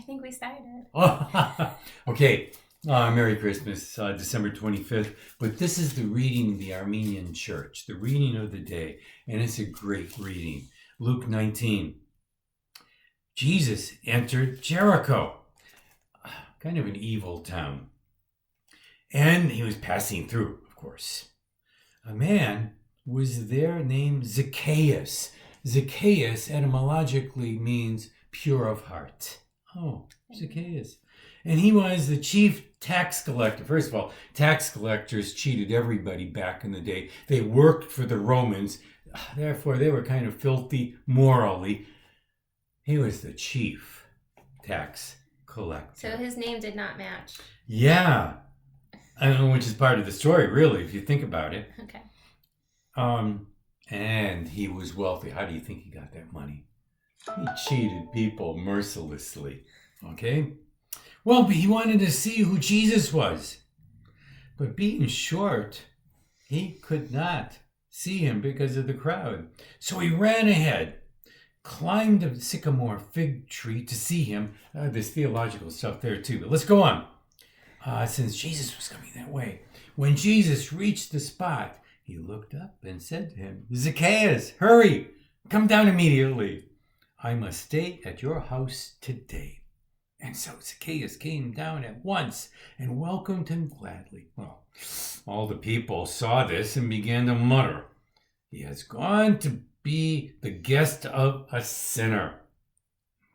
think we started. Okay. Merry Christmas, December 25th. But this is the reading of the Armenian Church, the reading of the day. And it's a great reading. Luke 19. Jesus entered Jericho, kind of an evil town. And he was passing through, of course. A man was there named Zacchaeus. Zacchaeus etymologically means pure of heart. Oh, Zacchaeus. And he was the chief tax collector. First of all, tax collectors cheated everybody back in the day. They worked for the Romans. Therefore, they were kind of filthy morally. He was the chief tax collector. So his name did not match. Yeah. Which is part of the story, really, if you think about it. Okay. And he was wealthy. How do you think he got that money? He cheated people mercilessly. Okay? Well, but he wanted to see who Jesus was. But being short, he could not see him because of the crowd. So he ran ahead, climbed a sycamore fig tree to see him. There's theological stuff there too, but let's go on. Since Jesus was coming that way. When Jesus reached the spot, he looked up and said to him, Zacchaeus, hurry, come down immediately. I must stay at your house today. And so Zacchaeus came down at once and welcomed him gladly. Well, all the people saw this and began to mutter, he has gone to be the guest of a sinner.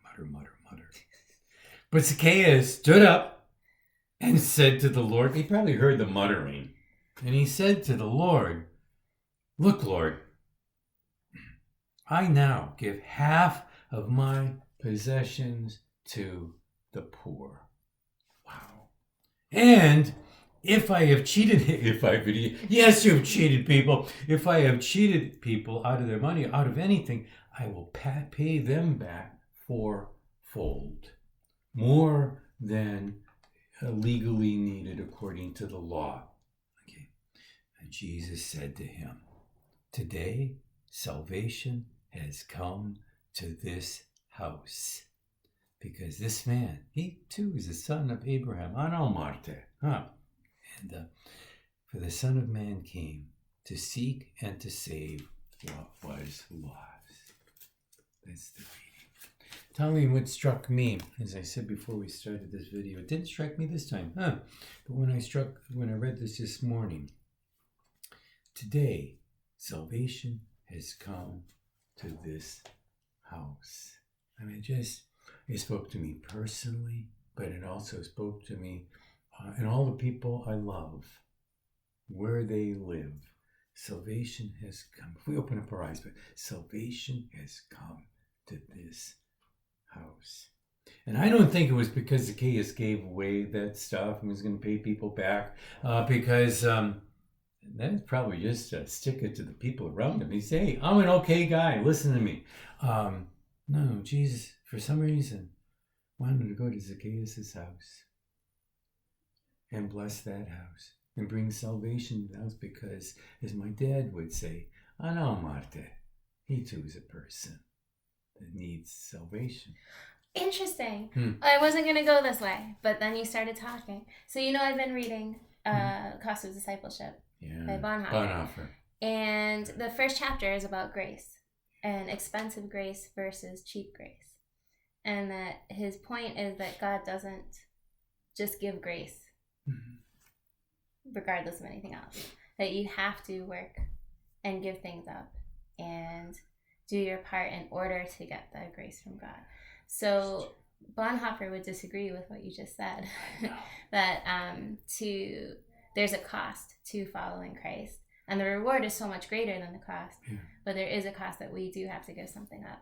Mutter, mutter, mutter. But Zacchaeus stood up and said to the Lord, he probably heard the muttering, and he said to the Lord, look, Lord, I now give half of my possessions to the poor. Wow. And if I have cheated, yes, you have cheated people. If I have cheated people out of their money, out of anything, I will pay them back fourfold. More than legally needed according to the law. Okay. And Jesus said to him, today salvation has come to this house. Because this man, he too is a son of Abraham. Ano Marte. And for the Son of Man came to seek and to save what was lost. That's the reading. Talene, what struck me, as I said before we started this video, it didn't strike me this time, but when I read this morning, today salvation has come to this house. I mean, it spoke to me personally, but it also spoke to me and all the people I love, where they live. Salvation has come. If we open up our eyes, but salvation has come to this house. And I don't think it was because Zacchaeus gave away that stuff and was going to pay people back, because that's probably just to stick it to the people around him. He say, hey, I'm an okay guy, listen to me. No, Jesus, for some reason, wanted to go to Zacchaeus' house and bless that house and bring salvation to the house because, as my dad would say, Ano Marte, he too is a person that needs salvation. Interesting. I wasn't going to go this way, but then you started talking. So, I've been reading Cost of Discipleship by Bonhoeffer. And the first chapter is about grace and expensive grace versus cheap grace. And that his point is that God doesn't just give grace regardless of anything else. That you have to work and give things up and do your part in order to get that grace from God. So Bonhoeffer would disagree with what you just said. That there's a cost to following Christ. And the reward is so much greater than the cost. Yeah. But there is a cost that we do have to give something up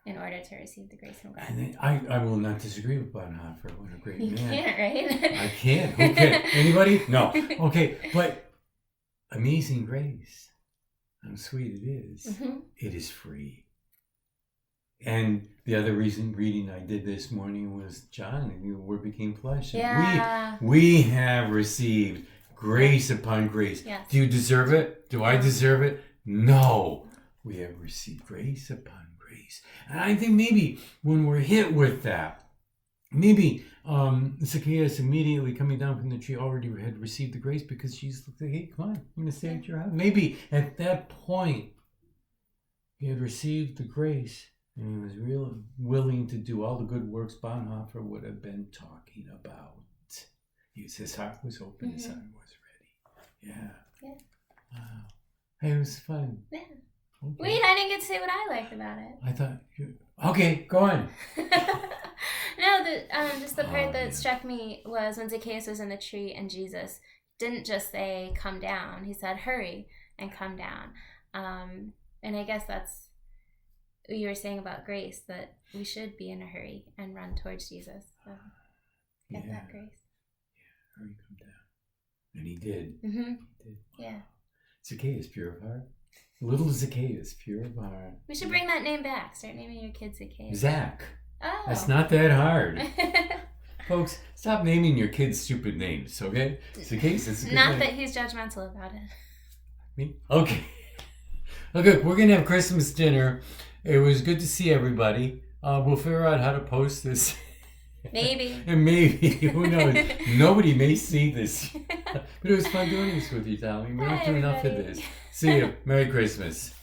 in order to receive the grace from God. And I will not disagree with Bonhoeffer. What a great man. You can't, right? I can't. Okay. Anybody? No. Okay. But amazing grace. How sweet it is. Mm-hmm. It is free. And the other reading I did this morning was John, and the Word became flesh. Yeah. We have received grace upon grace. Yes. Do you deserve it? Do I deserve it? No. We have received grace upon grace. And I think maybe when we're hit with that, maybe Zacchaeus immediately coming down from the tree already had received the grace because she's like, hey, come on, I'm going to stay at your house. Maybe at that point he had received the grace and he was really willing to do all the good works Bonhoeffer would have been talking about. His heart was open, his heart was ready. Yeah. Wow. Hey, it was fun. Yeah. Okay. Wait, I didn't get to say what I liked about it. I thought okay, go on. No, just the part that struck me was when Zacchaeus was in the tree and Jesus didn't just say, come down. He said, hurry and come down. And I guess that's what you were saying about grace, that we should be in a hurry and run towards Jesus. So get that grace. Yeah, hurry, come down. And he did. Mm-hmm. He did. Wow. Yeah. Zacchaeus, pure of heart. Little Zacchaeus, pure of heart. We should bring that name back. Start naming your kids Zacchaeus. Zach. Oh. That's not that hard. Folks, stop naming your kids stupid names, okay? Zacchaeus is a good Not name. that he's judgmental about it. Me? Okay. Okay, we're going to have Christmas dinner. It was good to see everybody. We'll figure out how to post this. Maybe. And maybe, who knows? Nobody may see this. But it was fun doing this with you, Talene. We don't do enough of this. See you. Merry Christmas.